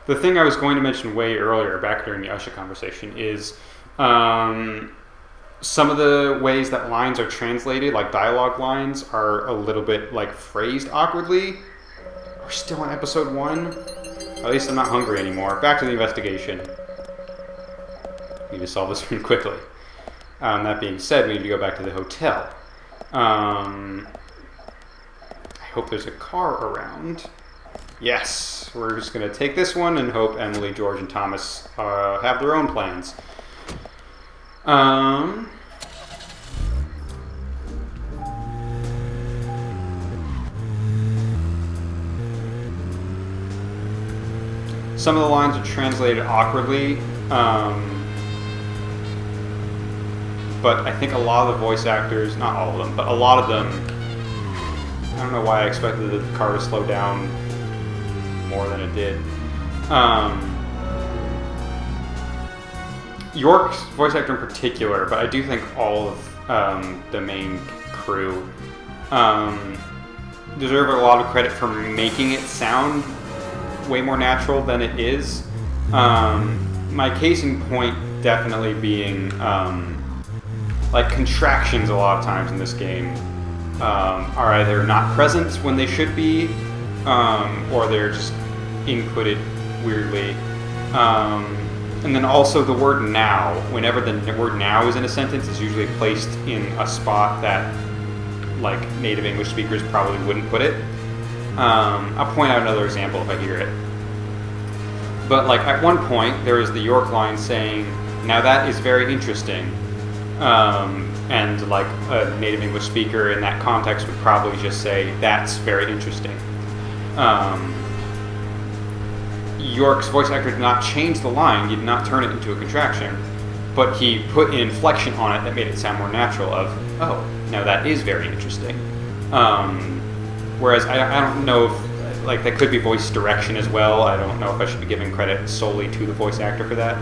The thing I was going to mention way earlier, back during the Usha conversation, is some of the ways that lines are translated, like dialogue lines, are a little bit like phrased awkwardly. We're still on episode 1. At least I'm not hungry anymore. Back to the investigation. We need to solve this one quickly. That being said, we need to go back to the hotel. I hope there's a car around. Yes, we're just going to take this one and hope Emily, George, and Thomas have their own plans. Some of the lines are translated awkwardly, but I think a lot of the voice actors, not all of them, but a lot of them, I don't know why I expected the car to slow down more than it did. York's voice actor in particular, but I do think all of the main crew deserve a lot of credit for making it sound way more natural than it is. My case in point definitely being like contractions a lot of times in this game are either not present when they should be, or they're just inputted weirdly. And then also the word now, whenever the word now is in a sentence, is usually placed in a spot that like native English speakers probably wouldn't put it. I'll point out another example if I hear it. But like at one point there is the York line saying, "Now that is very interesting," and like a native English speaker in that context would probably just say, "That's very interesting." York's voice actor did not change the line, he did not turn it into a contraction, but he put an inflection on it that made it sound more natural of, "Oh, now that is very interesting." Whereas I don't know if, like, that could be voice direction as well. I don't know if I should be giving credit solely to the voice actor for that.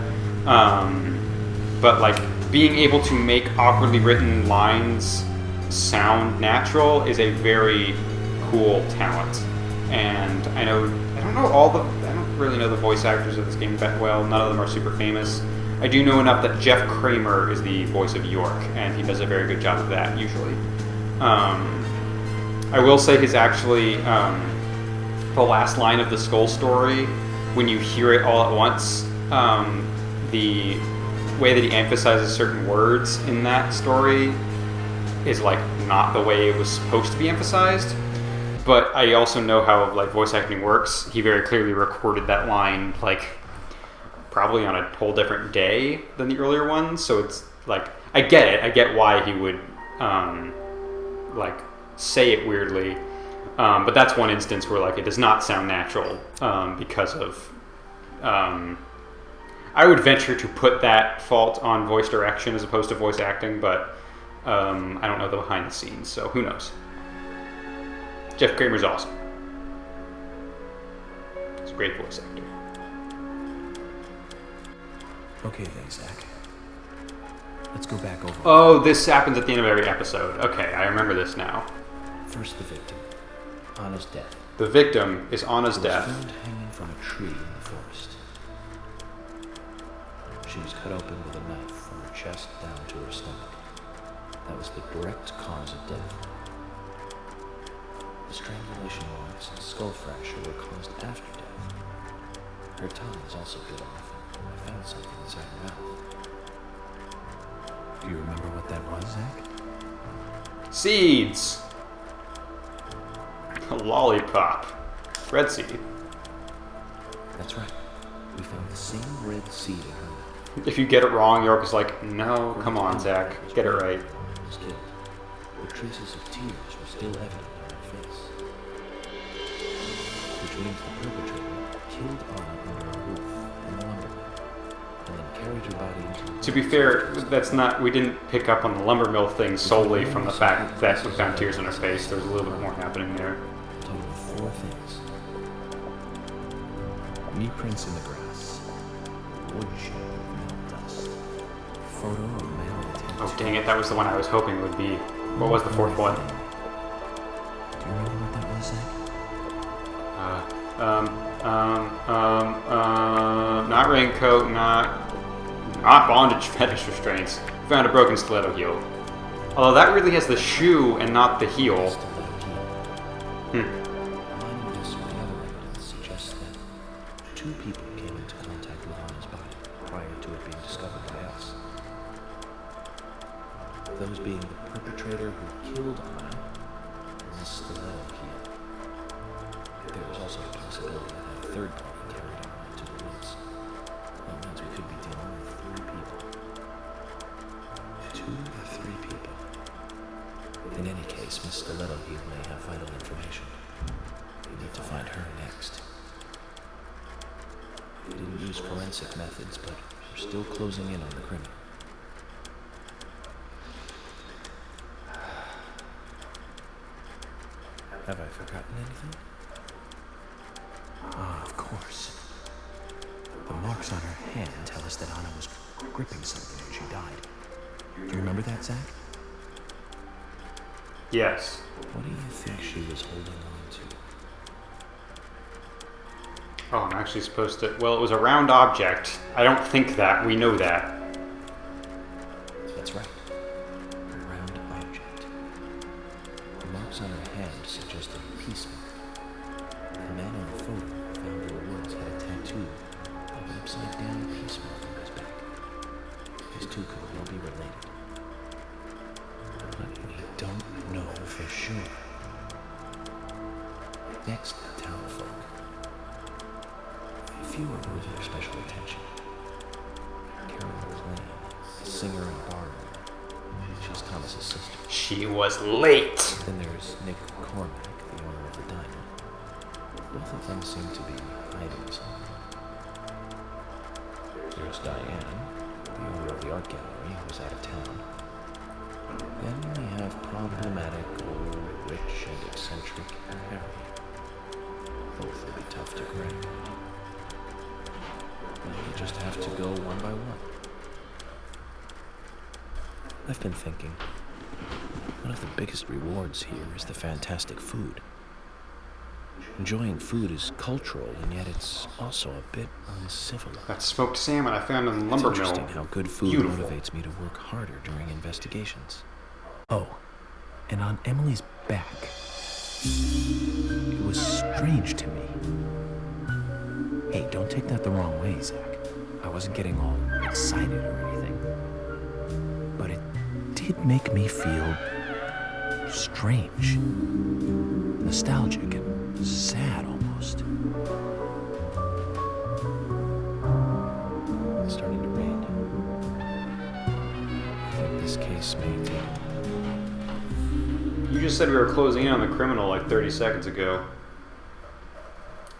But like being able to make awkwardly written lines sound natural is a very cool talent. And I don't really know the voice actors of this game that well. None of them are super famous. I do know enough that Jeff Kramer is the voice of York, and he does a very good job of that usually. I will say his actually the last line of the Skull story, when you hear it all at once, the way that he emphasizes certain words in that story is like not the way it was supposed to be emphasized. But I also know how like voice acting works. He very clearly recorded that line like probably on a whole different day than the earlier ones. So it's like I get it. I get why he would like say it weirdly. But that's one instance where like it does not sound natural because of. I would venture to put that fault on voice direction as opposed to voice acting, but I don't know the behind the scenes, so who knows. Jeff Kramer's awesome. He's a great voice actor. Okay then, Zach. Let's go back over. Oh, this happens at the end of every episode. Okay, I remember this now. First, the victim. Anna's death. The victim is Anna's death. She was found hanging from a tree in the forest. She was cut open with a knife from her chest down to her stomach. That was the direct cause of death. The strangulation marks and skull fracture were caused after death. Her tongue is also bit off, and I found something inside her mouth. Do you remember what that was, Zach? Seeds! A lollipop. Red seed. That's right. We found the same red seed in her mouth. If you get it wrong, York is like, "No, come on, Zach. Get it right." Was killed. The traces of tears were still evident on her face. Which means the perpetrator killed Anna under a roof in the lumber mill, and then carried her body into... To be fair, we didn't pick up on the lumber mill thing solely from the fact that we found tears on her face. There was a little bit more happening there. A total of 4 things. Knee prints in the grass. Woodshed with metal dust. Photo of male attempts. Oh, dang it, that was the one I was hoping would be. What was the fourth one? Do you remember what that was, Zach? Not raincoat, not bondage fetish restraints. Found a broken stiletto heel. Although that really has the shoe and not the heel. Aligning this with the other evidence suggests that 2 people came into contact with Anna's body prior to it being discovered by us. Those being the perpetrator who killed Anna and the stiletto heel. There is also a possibility that a third party carried Anna into the woods. That means we could be dealing with 3 people. 2 or 3 people. In any case, Miss Stiletto Heel may have vital information. We need to find her next. We didn't use forensic methods, but we're still closing in on the criminal. Have I forgotten anything? Ah, of course. The marks on her hand tell us that Anna was gripping something when she died. Do you remember that, Zach? Yes. What do you think she was holding on to? Oh, I'm actually supposed to... Well, it was a round object. I don't think that. We know that. That's right. A round object. The marks on her hand suggest a peace mark. The man in the photo found in the woods had a tattoo of an upside-down peace mark on his back. These 2 could well be related. But we don't know for sure. Next, town folk. A few are worthy of special attention. Carol McLean, a singer and bar owner. She's Thomas's sister. She was late. Then there's Nick Cormack, the owner of the diner. Both of them seem to be hiding something. There's Diane, the owner of the art gallery, who's out of town. Then we have problematic, old, rich, and eccentric Harry. Both will be tough to crack. Well, you just have to go one by one. I've been thinking, one of the biggest rewards here is the fantastic food. Enjoying food is cultural, and yet it's also a bit uncivilized. That smoked salmon I found in the lumber It's mill. interesting how good food Beautiful. motivates me to work harder during investigations. Oh, and on Emily's back, it was strange to me. Hey, don't take that the wrong way, Zach. I wasn't getting all excited or anything. But it did make me feel strange. Nostalgic and sad almost. It's starting to rain. I think this case may take... You just said we were closing in on the criminal like 30 seconds ago.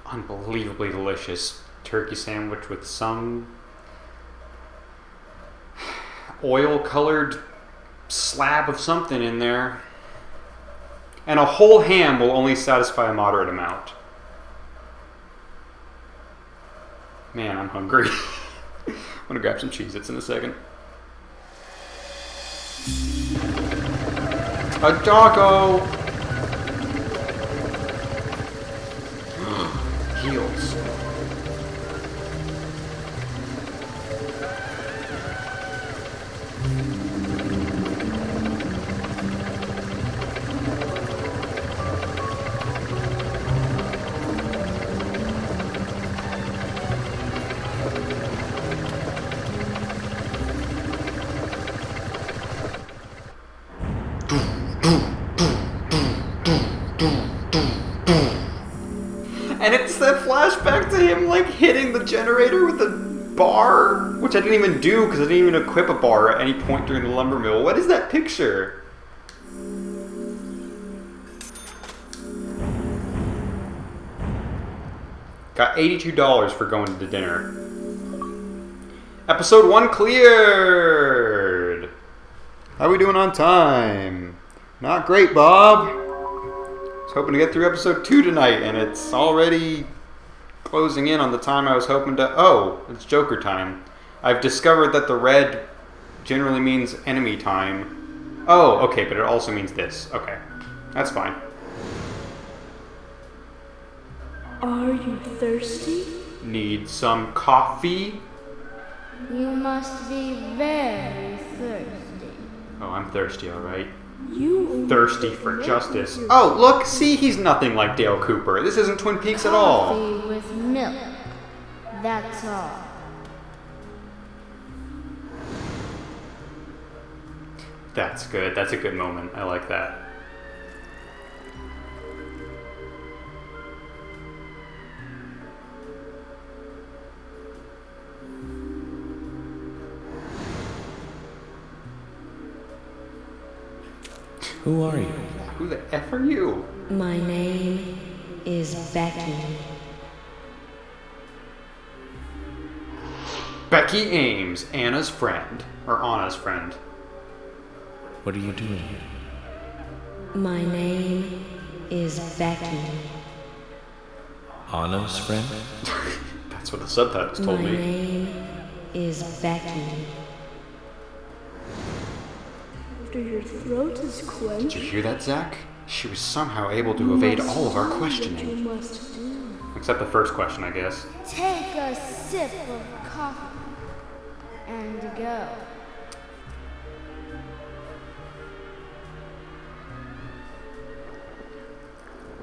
Unbelievably delicious turkey sandwich with some oil-colored slab of something in there. And a whole ham will only satisfy a moderate amount. Man, I'm hungry. I'm gonna grab some Cheez-Its in a second. A doggo! Heels. And it's that flashback to him like hitting the generator with a bar, which I didn't even do because I didn't even equip a bar at any point during the lumber mill. What is that picture? Got $82 for going to dinner. Episode 1 cleared! How are we doing on time? Not great, Bob. I was hoping to get through episode 2 tonight, and it's already closing in on the time I was hoping to... Oh, it's Joker time. I've discovered that the red generally means enemy time. Oh, okay, but it also means this. Okay, that's fine. Are you thirsty? Need some coffee? You must be very thirsty. Oh, I'm thirsty, alright. You Thirsty for justice. Oh, look, see, he's nothing like Dale Cooper. This isn't Twin Peaks at all. Coffee with milk. That's all. That's good. That's a good moment. I like that. Who are you? Who the F are you? My name is Becky. Becky Ames, Anna's friend. Or Anna's friend. What are you doing here? My name is Becky. Anna's friend? That's what the subtitles told My me. name is Becky. After your throat is Did quenched, you hear that, Zach? She was somehow able to evade all of our you questioning. must do. Except the first question, I guess. Take a sip of coffee and go.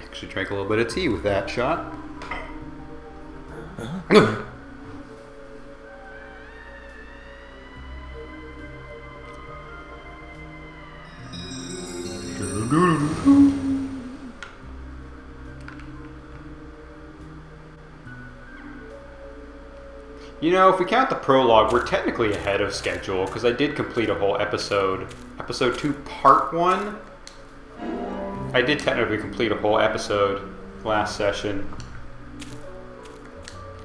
Actually drank a little bit of tea with that shot. You know, if we count the prologue, we're technically ahead of schedule because I did complete a whole episode. Episode 2, Part 1. I did technically complete a whole episode last session.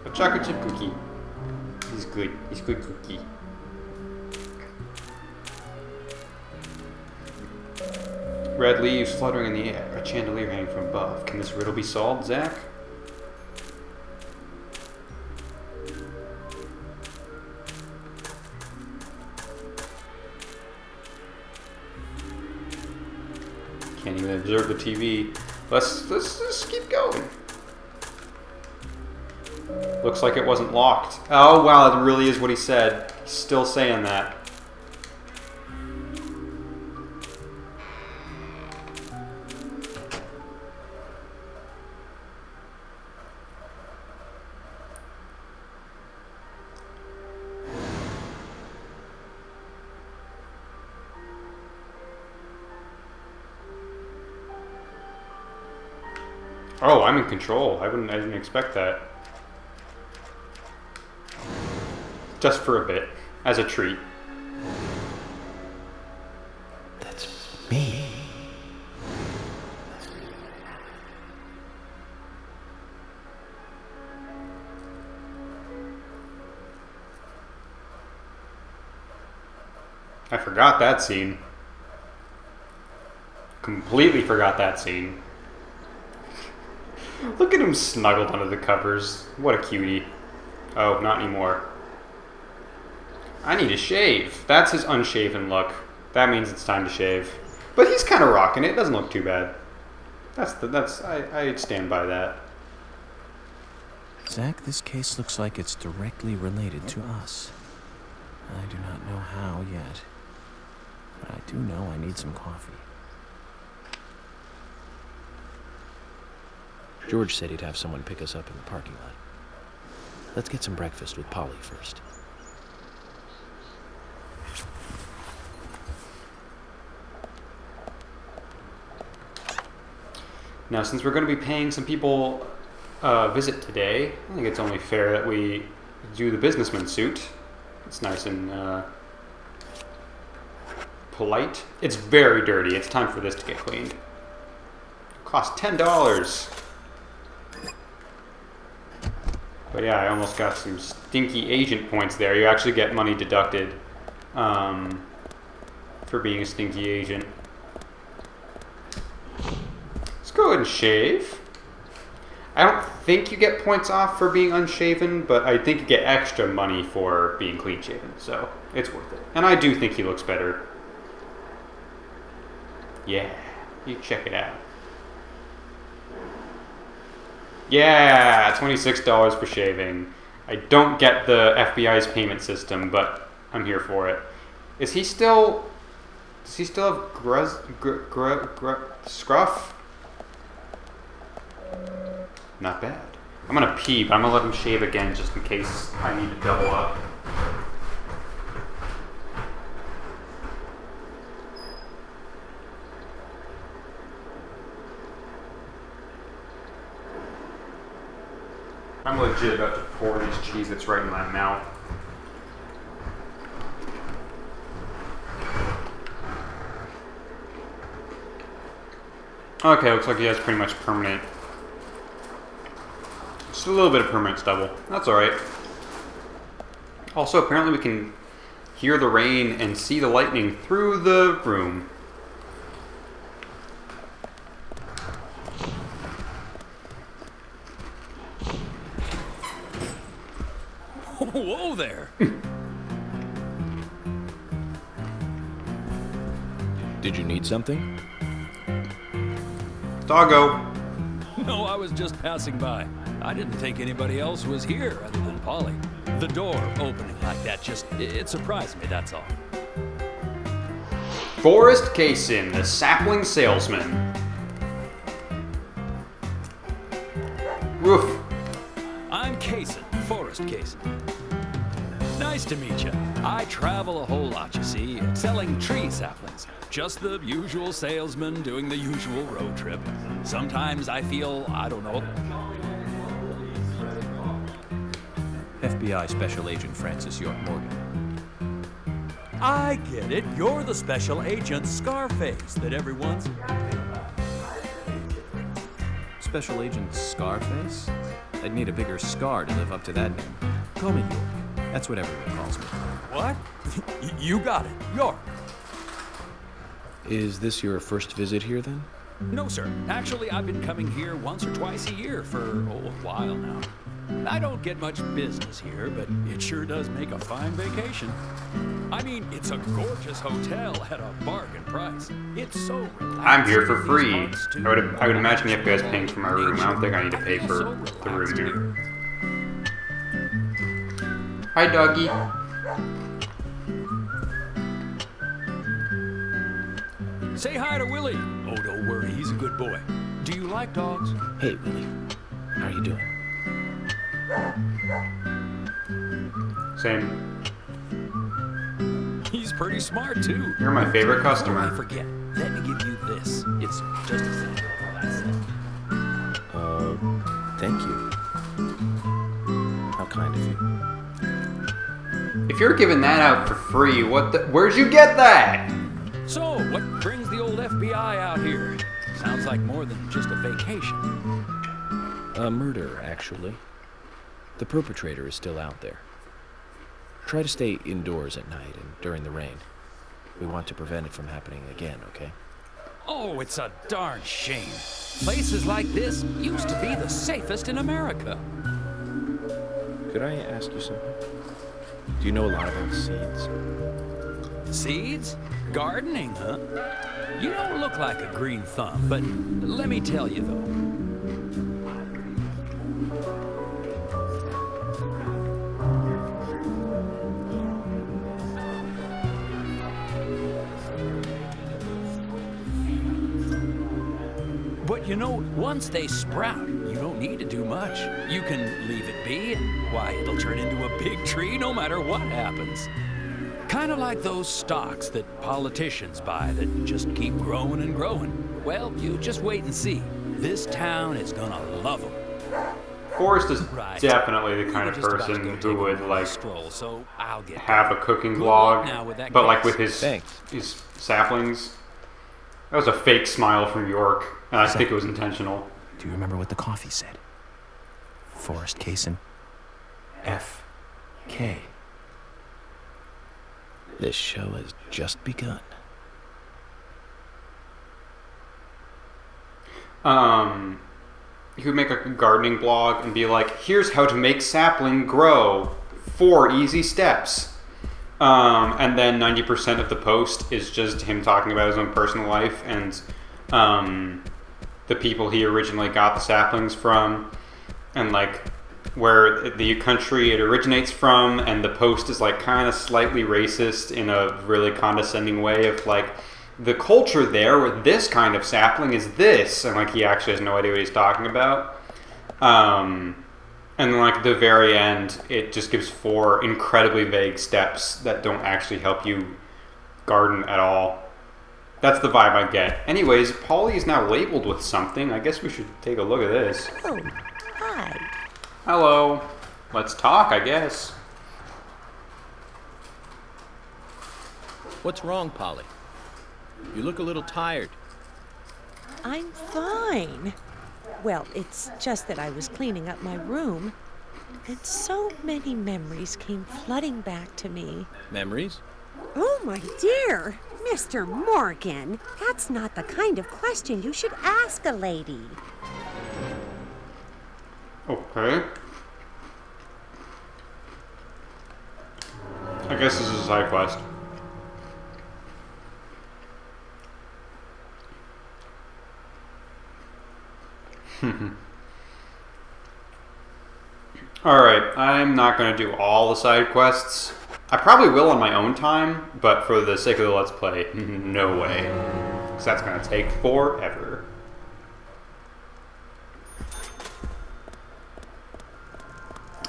A chocolate chip cookie. He's good. He's good cookie. Red leaves fluttering in the air. A chandelier hanging from above. Can this riddle be solved, Zach? Can't even observe the TV. Let's just keep going. Looks like it wasn't locked. Oh wow, that really is what he said. He's still saying that. Oh, I'm in control. I didn't expect that. Just for a bit, as a treat. That's me. I forgot that scene. Completely forgot that scene. Look at him snuggled under the covers. What a cutie. Oh, not anymore. I need to shave. That's his unshaven look. That means it's time to shave. But he's kind of rocking it. Doesn't look too bad. I stand by that. Zach, this case looks like it's directly related to us. I do not know how yet, but I do know I need some coffee. George said he'd have someone pick us up in the parking lot. Let's get some breakfast with Polly first. Now, since we're going to be paying some people a visit today, I think it's only fair that we do the businessman suit. It's nice and polite. It's very dirty. It's time for this to get cleaned. Cost $10. But yeah, I almost got some stinky agent points there. You actually get money deducted for being a stinky agent. Let's go ahead and shave. I don't think you get points off for being unshaven, but I think you get extra money for being clean shaven, so it's worth it. And I do think he looks better. Yeah, you check it out. Yeah, $26 for shaving. I don't get the FBI's payment system, but I'm here for it. Is he still... Does he still have scruff? Not bad. I'm gonna pee, but I'm gonna let him shave again just in case I need to double up. I'm legit about to pour these Cheez-Its right in my mouth. Okay, looks like he has pretty much permanent. Just a little bit of permanent stubble. That's alright. Also, apparently we can hear the rain and see the lightning through the room. Whoa there! Did you need something? Doggo. No, I was just passing by. I didn't think anybody else was here other than Polly. The door opening like that it surprised me, that's all. Forrest Kaysen, the sapling salesman. Woof. I'm Kaysen, Forrest Kaysen. Nice to meet you. I travel a whole lot, you see, selling tree saplings. Just the usual salesman doing the usual road trip. Sometimes I feel, I don't know. FBI Special Agent Francis York Morgan. I get it. You're the special agent Scarface that everyone's... Special Agent Scarface? I'd need a bigger scar to live up to that name. Call me York. That's what everyone calls me. What? You got it. York. Is this your first visit here, then? No, sir. Actually, I've been coming here once or twice a year for a while now. I don't get much business here, but it sure does make a fine vacation. I mean, it's a gorgeous hotel at a bargain price. It's so relaxing. I'm here for free. I would imagine the FBI's paying for my room. I don't think I need to pay for the room here. Hi, doggy. Say hi to Willie. Oh, don't worry, he's a good boy. Do you like dogs? Hey, Willie. How are you doing? Same. He's pretty smart, too. You're my favorite Before I customer. forget, let me give you this. It's just a thing. That's it. Thank you. How kind of you. If you're giving that out for free, where'd you get that? So, what brings the old FBI out here? Sounds like more than just a vacation. A murder, actually. The perpetrator is still out there. Try to stay indoors at night and during the rain. We want to prevent it from happening again, okay? Oh, it's a darn shame. Places like this used to be the safest in America. Could I ask you something? Do you know a lot about seeds? Seeds? Gardening, huh? You don't look like a green thumb, but let me tell you, though. But you know, once they sprout, you don't need to do much. You can leave it be, and why, it'll turn into a big tree no matter what happens. Kind of like those stocks that politicians buy that just keep growing and growing. Well, you just wait and see. This town is gonna love them. Forrest is Right. definitely the kind We of were just about to person go who take would a like stroll, so I'll get have a going. cooking Good luck vlog, now with that but like case. with his Thanks. saplings. That was a fake smile from York, and I think it was intentional. Do you remember what the coffee said? Forrest Kaysen. F.K. This show has just begun. He would make a gardening blog and be like, here's how to make sapling grow. 4 easy steps. And then 90% of the post is just him talking about his own personal life and the people he originally got the saplings from. and like where the country it originates from, and the post is like kind of slightly racist in a really condescending way of like the culture there with this kind of sapling is this, and like he actually has no idea what he's talking about. And then like the very end, it just gives 4 incredibly vague steps that don't actually help you garden at all. That's the vibe I get. Anyways, Polly is now labeled with something. I guess we should take a look at this. Oh, hi. Hello. Let's talk, I guess. What's wrong, Polly? You look a little tired. I'm fine. Well, it's just that I was cleaning up my room, and so many memories came flooding back to me. Memories? Oh, my dear. Mr. Morgan, that's not the kind of question you should ask a lady. Okay. I guess this is a side quest. Alright, I'm not going to do all the side quests. I probably will on my own time, but for the sake of the Let's Play, no way. Because that's going to take forever.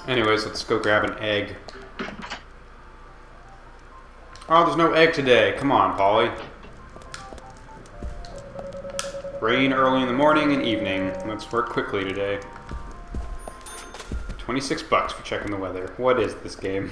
Anyways, let's go grab an egg. Oh, there's no egg today. Come on, Polly. Rain early in the morning and evening. Let's work quickly today. $26 for checking the weather. What is this game?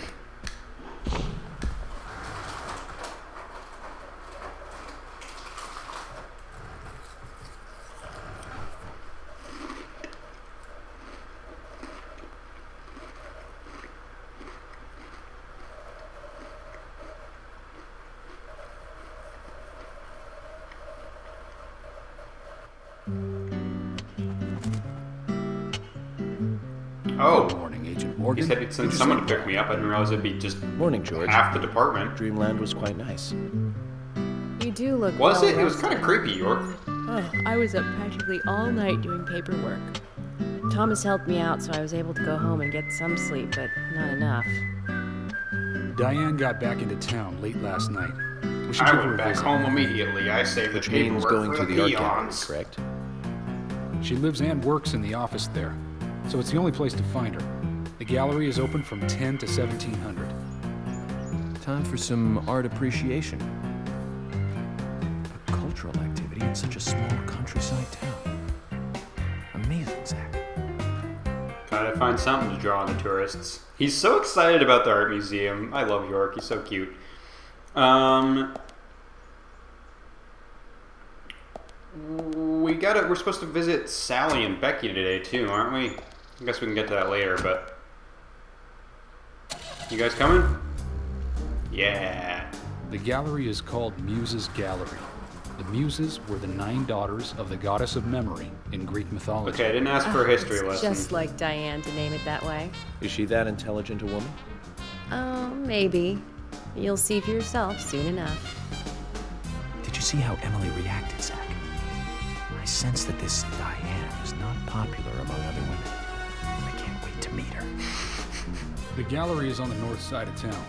Oh. Good morning, Agent Morgan. He said he'd send someone to pick me up. I didn't realize it'd be just Morning, George. half the department. Dreamland was quite nice. You do look Was well it? It was kind rested. of creepy, York. Oh, I was up practically all night doing paperwork. Thomas helped me out, so I was able to go home and get some sleep, but not enough. Diane got back into town late last night. We should I give her went a back visit. home immediately. I saved the Which means paperwork going for to the art gallery, peons. correct? She lives and works in the office there, so it's the only place to find her. The gallery is open from 10 to 1700. Time for some art appreciation. A cultural activity in such a small countryside town. Amazing, Zach. Gotta find something to draw on the tourists. He's so excited about the art museum. I love York. He's so cute. We're supposed to visit Sally and Becky today too, aren't we? I guess we can get to that later, but you guys coming? Yeah. The gallery is called Muses Gallery. The Muses were the 9 daughters of the goddess of memory in Greek mythology. Okay, I didn't ask for a history It's lesson. just like Diane to name it that way. Is she that intelligent a woman? Oh, maybe. You'll see for yourself soon enough. Did you see how Emily reacted, Zach? I sense that this Diane is not popular among other women. I can't wait to meet her. The gallery is on the north side of town.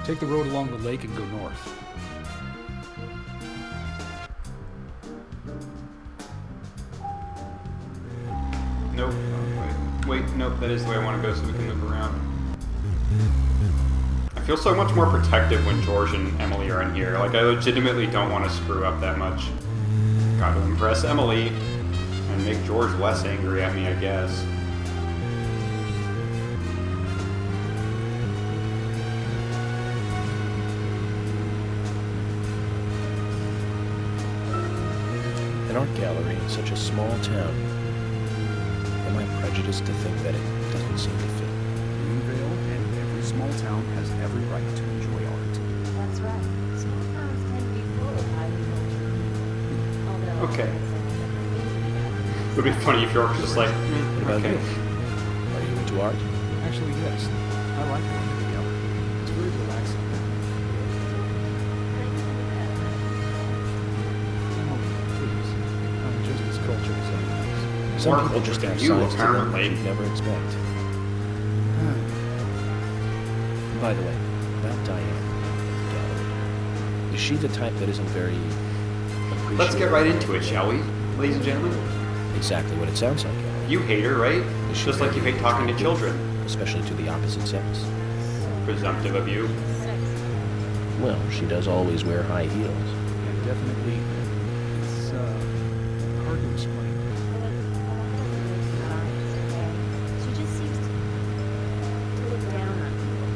Take the road along the lake and go north. Nope. Wait, nope, that is the way I want to go so we can move around. I feel so much more protective when George and Emily are in here. Like, I legitimately don't want to screw up that much. Got to impress Emily and make George less angry at me, I guess. An art gallery in such a small town. Am I prejudiced to think that it doesn't seem to fit? Greenvale and every small town has every right to enjoy art. That's right. Small towns tend to be full of highly cultured people. Okay. It would be funny if York was just like, What about okay. you? Are you into art? Actually, yes. I like going to the gallery. It's very relaxing. Emily, please. I'm just as cultured as anyone else. Some more people culture just than have you, sides to them apparently. you'd never expect. By the way, about Diane, gallery. Is she the type that isn't very appreciative? Let's get right into it, shall we, ladies and gentlemen? Exactly what it sounds like, Gallery. You hate her, right? Is she Just like you very hate talking to children. Especially to the opposite sex. Presumptive of you. Well, she does always wear high heels. Yeah, definitely. It's hard to explain. She just seems to look down on people.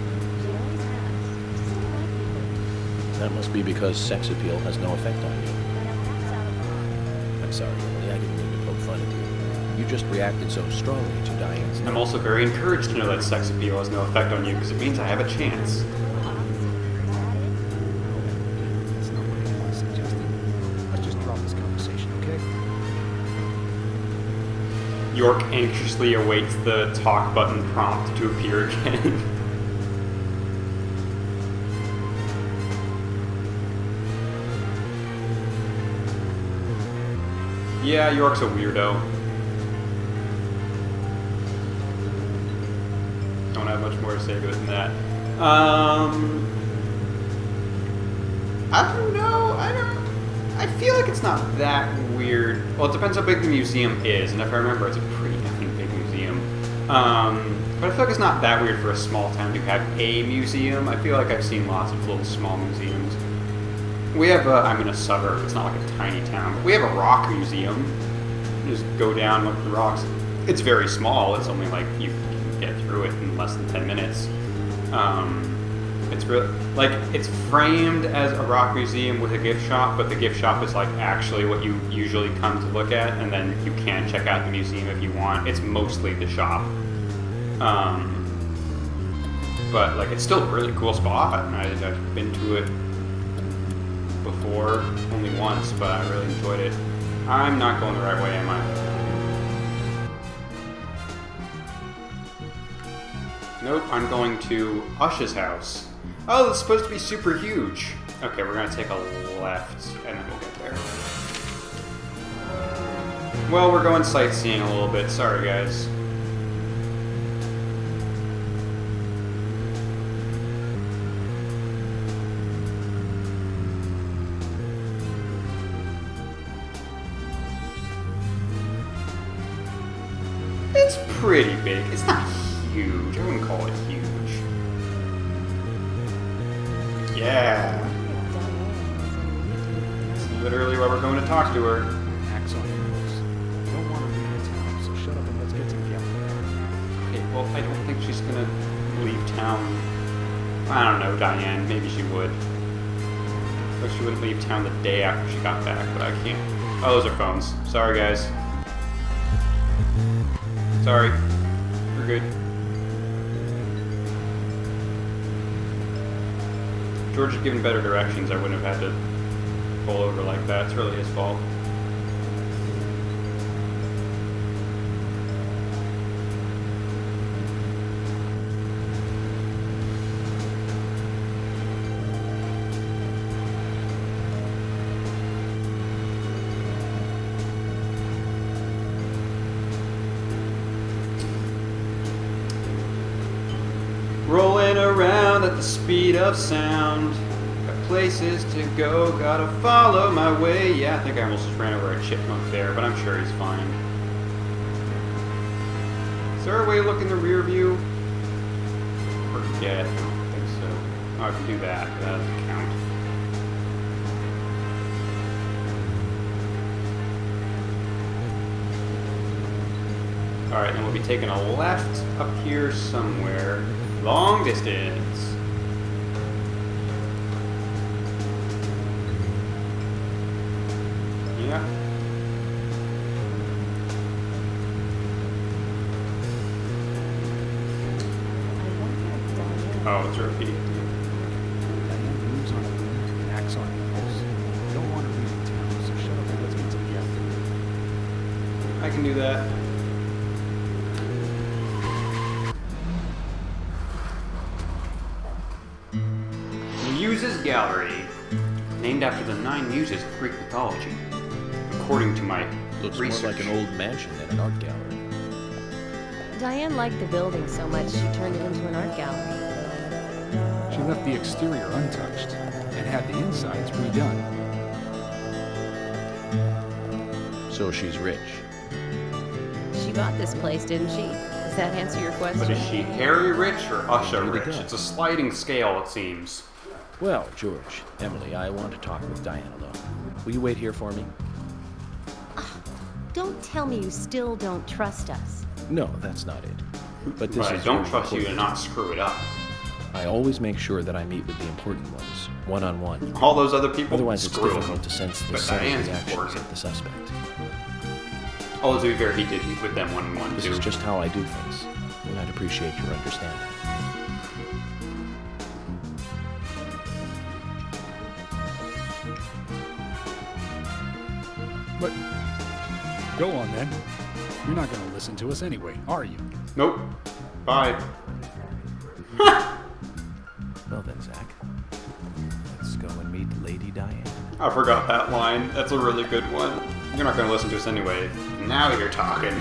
She always has. Just don't like people. That must be because sex appeal has no effect on you. That's out of line. I'm sorry, Emily, I didn't mean to poke fun at you. You just reacted so strongly to Diane's I'm also very encouraged to know that sex appeal has no effect on you because it means I have a chance. That's not what anyone suggested. Let's just drop this conversation, okay? York anxiously awaits the talk button prompt to appear again. Yeah, York's a weirdo. Don't have much more to say than that. I don't know. I feel like it's not that weird. Well, it depends how big the museum is, and if I remember, it's a pretty effing big museum. But I feel like it's not that weird for a small town to have a museum. I feel like I've seen lots of little small museums. We have I'm in a suburb. It's not like a tiny town, but we have a rock museum. You just go down, look at the rocks. It's very small. It's only like you can get through it in less than 10 minutes. It's really like it's framed as a rock museum with a gift shop, but the gift shop is like actually what you usually come to look at, and then you can check out the museum if you want. It's mostly the shop. But like it's still a really cool spot. I've been to it before, only once, but I really enjoyed it. I'm not going the right way, am I? Nope, I'm going to Ush's house. Oh, it's supposed to be super huge. Okay, we're gonna take a left, and then we'll get there. Well, we're going sightseeing a little bit. Sorry, guys. It's pretty big. It's not huge. I wouldn't call it huge. Yeah. That's literally why we're going to talk to her. Axe on your nose. I don't want to leave the town, so shut up and let's get together. Okay, well, I don't think she's gonna leave town. I don't know, Diane. Maybe she would. But she wouldn't leave town the day after she got back, but I can't. Oh, those are phones. Sorry, guys. Sorry. We're good. George had given better directions. I wouldn't have had to pull over like that. It's really his fault. Rolling around at the speed of sound. Got places to go, gotta follow my way. Yeah, I think I almost just ran over a chipmunk there, but I'm sure he's fine. Is there a way to look in the rear view? Forget. I don't think so. Oh, I can do that. That doesn't count. Alright, then we'll be taking a left up here somewhere. Long distance. Yeah. Oh, it's repeating. Diane moves on a broom and acts on impulse. I don't want to leave the town, so shut up and let's get together. I can do that. Muses Gallery, named after the 9 muses of Greek mythology. According to my Looks more like an old mansion than an art gallery. Diane liked the building so much she turned it into an art gallery. She left the exterior untouched and had the insides redone. So she's rich. She bought this place, didn't she? Does that answer your question? But is she Harry rich or Usher Way to rich? go. It's a sliding scale, it seems. Well, George, Emily, I want to talk with Diane alone. Will you wait here for me? Don't tell me you still don't trust us. No, that's not it. But this But I is don't very trust you to important. not screw it up. I always make sure that I meet with the important ones, one-on-one. All those other people, Otherwise, it's screw 'em. difficult to sense the But subtle Diane's reactions important. of the suspect. Although to be fair, he did meet with them one-on-one This too. is just how I do things, and I'd appreciate your understanding. But go on then. You're not going to listen to us anyway, are you? Nope. Bye. Well then, Zach, let's go and meet Lady Diane. I forgot that line. That's a really good one. You're not going to listen to us anyway. Now you're talking.